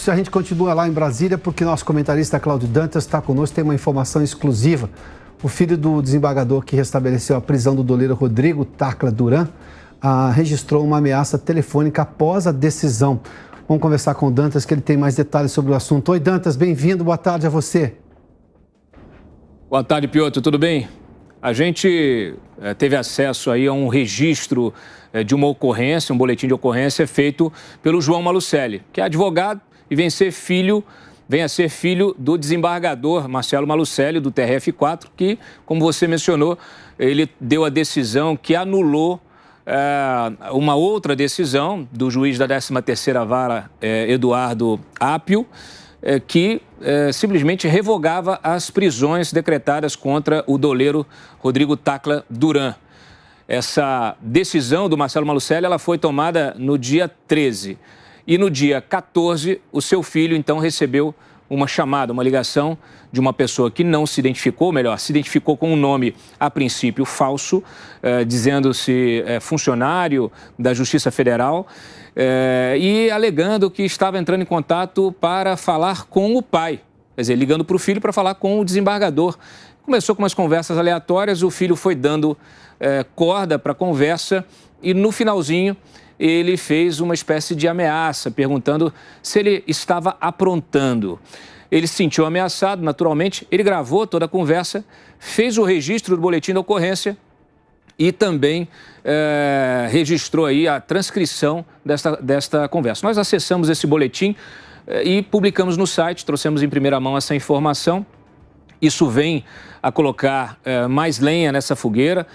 minutos, a gente continua lá em Brasília, porque nosso comentarista Cláudio Dantas está conosco, tem uma informação exclusiva. O filho do desembargador que restabeleceu a prisão do doleiro Rodrigo Tacla Duran registrou uma ameaça telefônica após a decisão. Vamos conversar com o Dantas, que ele tem mais detalhes sobre o assunto. Oi, Dantas, bem-vindo, boa tarde a você. Boa tarde, Piotr, tudo bem? A gente teve acesso aí a um registro de uma ocorrência, um boletim de ocorrência feito pelo João Malucelli, que é advogado e vem a ser filho do desembargador Marcelo Malucelli, do TRF4, que, como você mencionou, ele deu a decisão que anulou uma outra decisão do juiz da 13ª Vara, Eduardo Apio, que simplesmente revogava as prisões decretadas contra o doleiro Rodrigo Tacla Duran. Essa decisão do Marcelo Malucelli ela foi tomada no dia 13. E no dia 14, o seu filho, então, recebeu uma chamada, uma ligação de uma pessoa que não se identificou, melhor, se identificou com um nome, a princípio, falso, dizendo-se funcionário da Justiça Federal e alegando que estava entrando em contato para falar com o pai, quer dizer, ligando para o filho para falar com o desembargador. Começou com umas conversas aleatórias, o filho foi dando corda para a conversa e, no finalzinho, ele fez uma espécie de ameaça, perguntando se ele estava aprontando. Ele se sentiu ameaçado, naturalmente, ele gravou toda a conversa, fez o registro do boletim da ocorrência e também registrou aí a transcrição desta conversa. Nós acessamos esse boletim e publicamos no site, trouxemos em primeira mão essa informação. Isso vem a colocar mais lenha nessa fogueira.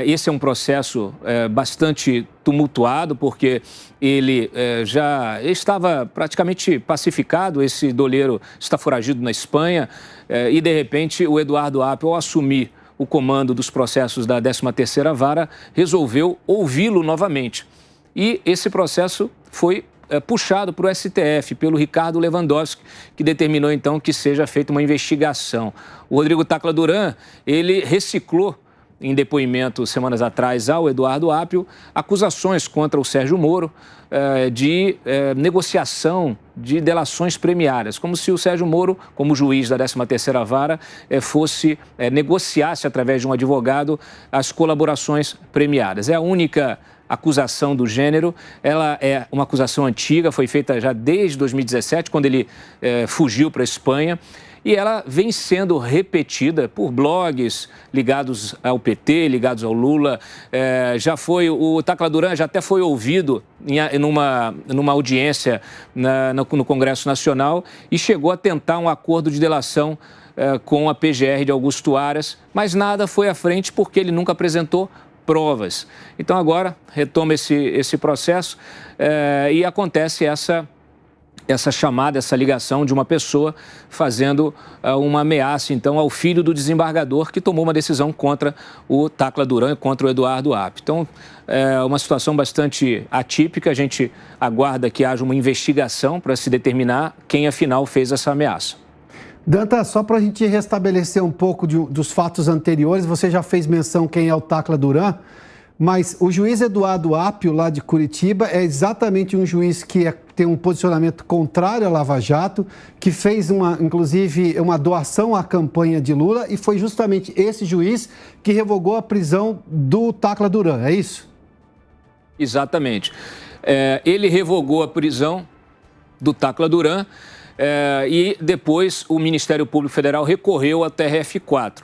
Esse é um processo bastante tumultuado, porque ele já estava praticamente pacificado, esse doleiro está foragido na Espanha, e de repente o Eduardo Apio, ao assumir o comando dos processos da 13ª Vara, resolveu ouvi-lo novamente. E esse processo foi puxado para o STF, pelo Ricardo Lewandowski, que determinou então que seja feita uma investigação. O Rodrigo Tacla Duran, ele reciclou em depoimento semanas atrás ao Eduardo Apio acusações contra o Sérgio Moro de negociação de delações premiadas, como se o Sérgio Moro, como juiz da 13ª Vara, negociasse através de um advogado as colaborações premiadas. É a única acusação do gênero, ela é uma acusação antiga, foi feita já desde 2017, quando ele fugiu para a Espanha, e ela vem sendo repetida por blogs ligados ao PT, ligados ao Lula. O Tacla Duran já até foi ouvido numa audiência no Congresso Nacional e chegou a tentar um acordo de delação com a PGR de Augusto Aras, mas nada foi à frente porque ele nunca apresentou provas. Então agora retoma esse processo e acontece essa chamada, essa ligação de uma pessoa fazendo uma ameaça então ao filho do desembargador que tomou uma decisão contra o Tacla Duran e contra o Eduardo Apio. Então é uma situação bastante atípica, a gente aguarda que haja uma investigação para se determinar quem afinal fez essa ameaça. Dantas, só para a gente restabelecer um pouco dos fatos anteriores, você já fez menção quem é o Tacla Duran, mas o juiz Eduardo Apio, lá de Curitiba, é exatamente um juiz que tem um posicionamento contrário à Lava Jato, que fez, inclusive, uma doação à campanha de Lula, e foi justamente esse juiz que revogou a prisão do Tacla Duran, é isso? Exatamente. Ele revogou a prisão do Tacla Duran, e depois o Ministério Público Federal recorreu ao TRF4.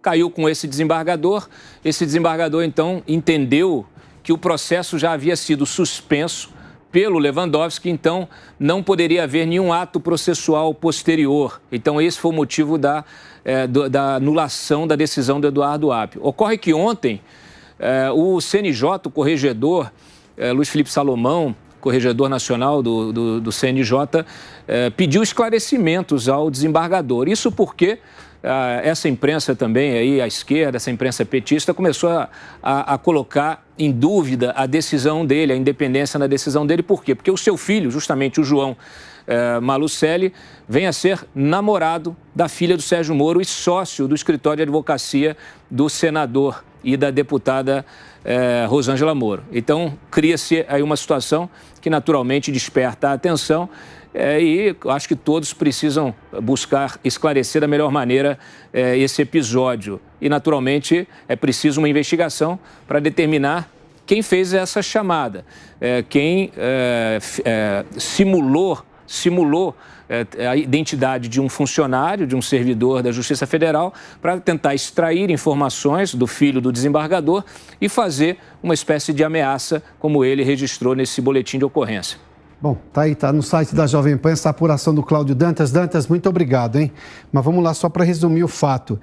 Caiu com esse desembargador então entendeu que o processo já havia sido suspenso pelo Lewandowski, então não poderia haver nenhum ato processual posterior. Então esse foi o motivo da anulação da decisão do Eduardo Apio. Ocorre que ontem o CNJ, o corregedor Luiz Felipe Salomão, corregedor nacional do CNJ, pediu esclarecimentos ao desembargador. Isso porque essa imprensa também, aí, a esquerda, essa imprensa petista, começou a colocar em dúvida a decisão dele, a independência na decisão dele. Por quê? Porque o seu filho, justamente o João Malucelli, vem a ser namorado da filha do Sérgio Moro e sócio do escritório de advocacia do senador e da deputada Rosângela Moro. Então, cria-se aí uma situação que naturalmente desperta a atenção E acho que todos precisam buscar esclarecer da melhor maneira esse episódio. E, naturalmente, é preciso uma investigação para determinar quem fez essa chamada, quem simulou a identidade de um funcionário, de um servidor da Justiça Federal, para tentar extrair informações do filho do desembargador e fazer uma espécie de ameaça, como ele registrou nesse boletim de ocorrência. Bom, tá aí, tá no site da Jovem Pan essa apuração do Cláudio Dantas. Dantas, muito obrigado, hein? Mas vamos lá, só para resumir o fato.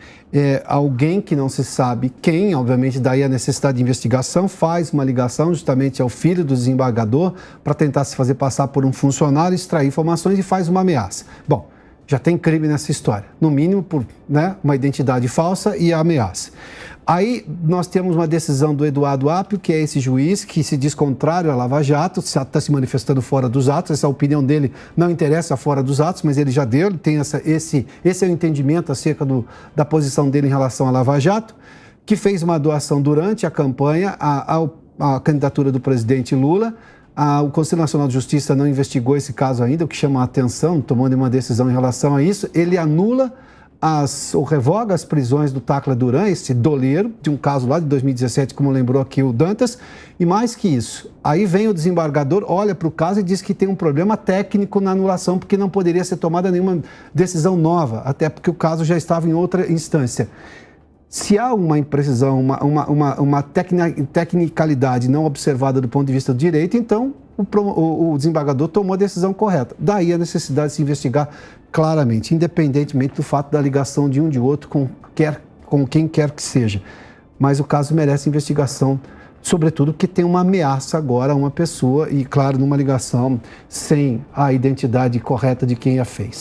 Alguém que não se sabe quem, obviamente daí a necessidade de investigação, faz uma ligação justamente ao filho do desembargador para tentar se fazer passar por um funcionário, extrair informações e faz uma ameaça. Bom, já tem crime nessa história, no mínimo por uma identidade falsa e a ameaça. Aí nós temos uma decisão do Eduardo Apio, que é esse juiz que se diz contrário à Lava Jato, está se manifestando fora dos atos, essa opinião dele não interessa fora dos atos, mas ele já deu, ele tem esse é o entendimento acerca da posição dele em relação à Lava Jato, que fez uma doação durante a campanha à candidatura do presidente Lula. O Conselho Nacional de Justiça não investigou esse caso ainda, o que chama a atenção, tomando uma decisão em relação a isso. Ele anula ou revoga as prisões do Tacla Duran, esse doleiro, de um caso lá de 2017, como lembrou aqui o Dantas. E mais que isso, aí vem o desembargador, olha para o caso e diz que tem um problema técnico na anulação, porque não poderia ser tomada nenhuma decisão nova, até porque o caso já estava em outra instância. Se há uma imprecisão, uma tecnicalidade não observada do ponto de vista do direito, então o desembargador tomou a decisão correta. Daí a necessidade de se investigar claramente, independentemente do fato da ligação de um de outro com quem quer que seja. Mas o caso merece investigação, sobretudo porque tem uma ameaça agora a uma pessoa e, claro, numa ligação sem a identidade correta de quem a fez.